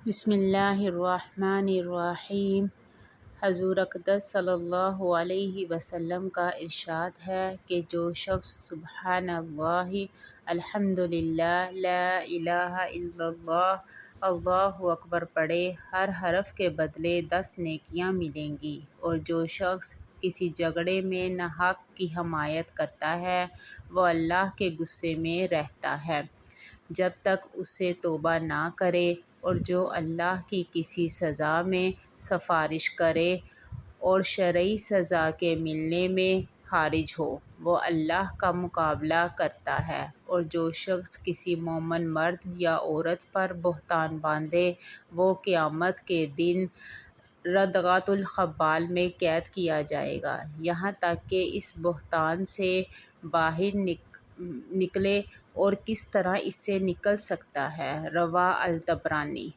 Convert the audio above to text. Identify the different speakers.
Speaker 1: بسم اللہ الرحمن الرحیم۔ حضور اقدس صلی اللہ علیہ وسلم کا ارشاد ہے کہ جو شخص سبحان اللہ، الحمدللہ، لا الہ الا اللہ، اللہ اکبر پڑھے، ہر حرف کے بدلے 10 نیکیاں ملیں گی۔ اور جو شخص کسی جھگڑے میں ناحق کی حمایت کرتا ہے وہ اللہ کے غصے میں رہتا ہے جب تک اس سے توبہ نہ کرے، اور جو اللہ کی کسی سزا میں سفارش کرے اور شرعی سزا کے ملنے میں حرج ہو، وہ اللہ کا مقابلہ کرتا ہے۔ اور جو شخص کسی مومن مرد یا عورت پر بہتان باندھے وہ قیامت کے دن ردغۃ الخبال میں قید کیا جائے گا، یہاں تک کہ اس بہتان سے باہر نکلے اور کس طرح اس سے نکل سکتا ہے۔ رواہ الطبرانی۔